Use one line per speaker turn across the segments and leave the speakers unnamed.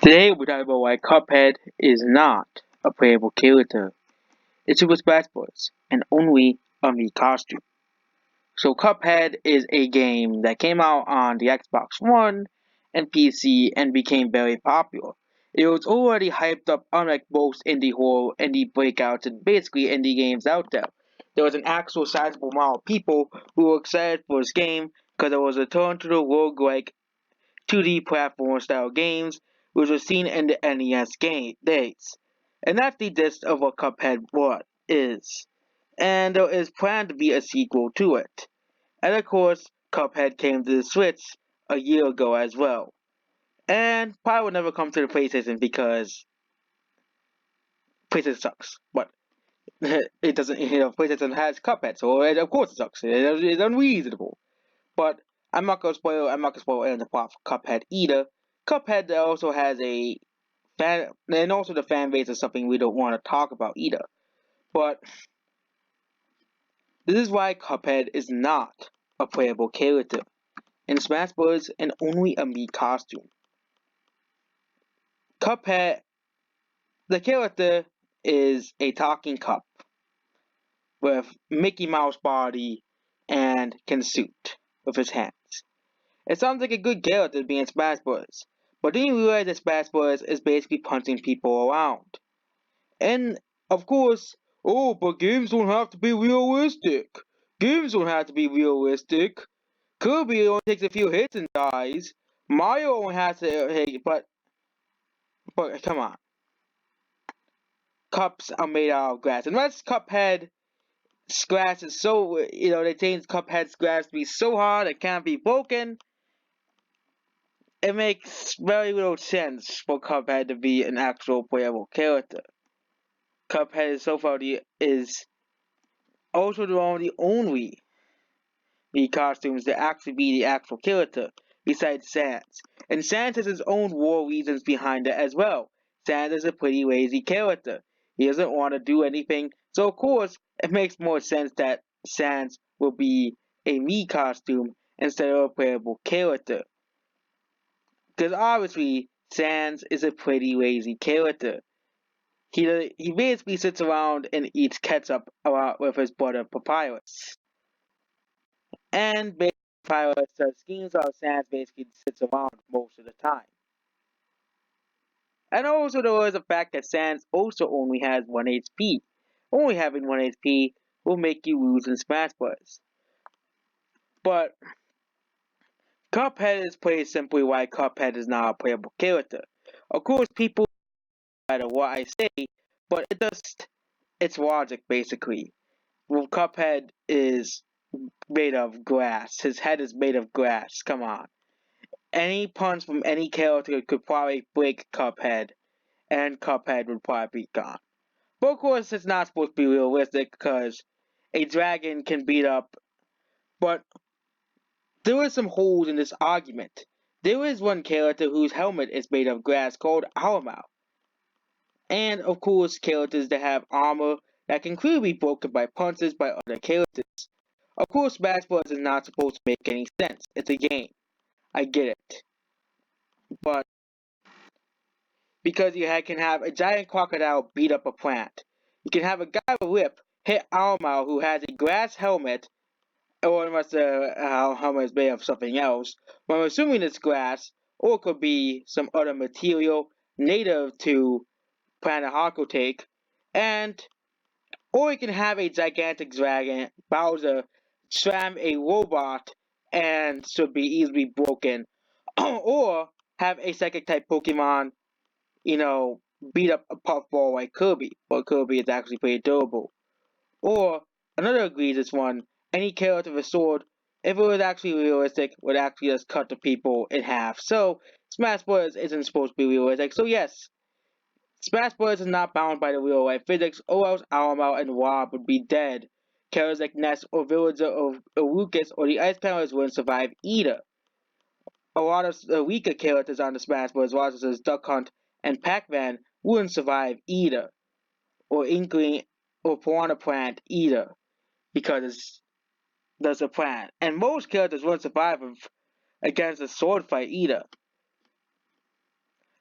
Today we're talking about why Cuphead is not a playable character. It's Super Smash Bros. And only a Mii costume. So Cuphead is a game that came out on the Xbox One and PC and became very popular. It was already hyped up unlike most indie horror, indie breakouts, and basically indie games out there. There was an actual sizable amount of people who were excited for this game because it was a return to the roguelike 2D platform style games, which was seen in the NES game days. And that's the gist of what Cuphead what is. And there is planned to be a sequel to it. And of course, Cuphead came to the Switch a year ago as well. And probably will never come to the PlayStation because PlayStation sucks. But it doesn't, PlayStation has Cuphead, so of course it sucks. It's unreasonable. But I'm not gonna spoil any of the plot for Cuphead either. Cuphead also has a fan, and also the fan base is something we don't want to talk about either. But this is why Cuphead is not a playable character in Smash Bros. And only a Mii costume. Cuphead, the character, is a talking cup with Mickey Mouse body and can shoot with his hands. It sounds like a good character to be in Smash Bros. But then you realize that Smash Bros. Is basically punching people around. And of course, oh, but games don't have to be realistic. Games don't have to be realistic. Kirby only takes a few hits and dies. Mario only has to hit, but come on. Cups are made out of glass. Unless Cuphead's glass is so, they change Cuphead's glass to be so hard it can't be broken. It makes very little sense for Cuphead to be an actual playable character. Cuphead is so far is also the only Mii costumes to actually be the actual character, besides Sans. And Sans has his own war reasons behind it as well. Sans is a pretty lazy character. He doesn't want to do anything, so of course it makes more sense that Sans will be a Mii costume instead of a playable character. Because obviously, Sans is a pretty lazy character. He basically sits around and eats ketchup with his brother Papyrus. And basically, Papyrus schemes how Sans basically sits around most of the time. And also there is the fact that Sans also only has 1 HP. Only having 1 HP will make you lose in Smash Bros. But Cuphead is played simply why Cuphead is not a playable character. Of course, people no matter what I say, but it's logic basically. Well, Cuphead is made of glass. His head is made of glass. Come on. Any punch from any character could probably break Cuphead, and Cuphead would probably be gone. But of course, it's not supposed to be realistic because a dragon can beat up. But there are some holes in this argument. There is one character whose helmet is made of glass called Armor. And of course, characters that have armor that can clearly be broken by punches by other characters. Of course, Smash Bros. Is not supposed to make any sense. It's a game. I get it. But because you can have a giant crocodile beat up a plant, you can have a guy with a whip hit Almau who has a glass helmet, or unless the helmet is made of something else. But I'm assuming it's glass, or it could be some other material native to Planet Harkotake, and or you can have a gigantic dragon, Bowser, slam a robot and should be easily broken. Or have a psychic type Pokemon, beat up a puffball like Kirby, but Kirby is actually pretty durable. Or another egregious one, any character with a sword, if it was actually realistic, would actually just cut the people in half. So Smash Bros. Isn't supposed to be realistic. So yes, Smash Bros. Is not bound by the real life physics, or else Alamo and Wob would be dead. Characters like Ness or Villager or Lucas or the Ice Climbers wouldn't survive either. A lot of weaker characters on the Smash Bros. Rosters, Duck Hunt and Pac-Man, wouldn't survive either. Or Inkling or Piranha Plant either. Because there's a plant. And most characters wouldn't survive against a sword fight either.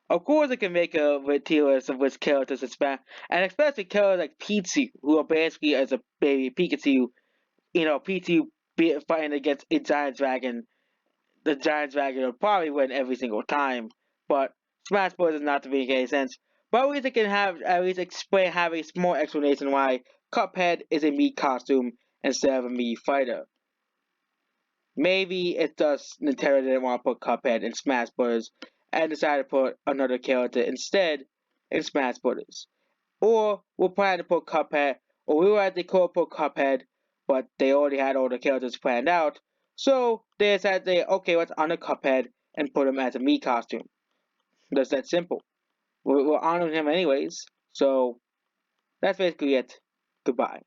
Of course, it can make a tier list of which characters to spam, and especially characters like Pikachu, who are basically as a baby Pikachu. Pikachu fighting against a giant dragon. The giant dragon will probably win every single time, but Smash Bros. Is not to make any sense. But at least it can at least have a small explanation why Cuphead is a Mii costume instead of a Mii fighter. Maybe it's just Nintendo didn't want to put Cuphead in Smash Bros. And decided to put another character instead in Smash Bros. Or we're planning to put Cuphead, or we were at the core put Cuphead, but they already had all the characters planned out. So they decided, okay, let's honor Cuphead and put him as a Mii costume. Just that simple. We're honoring him anyways. So that's basically it. Goodbye.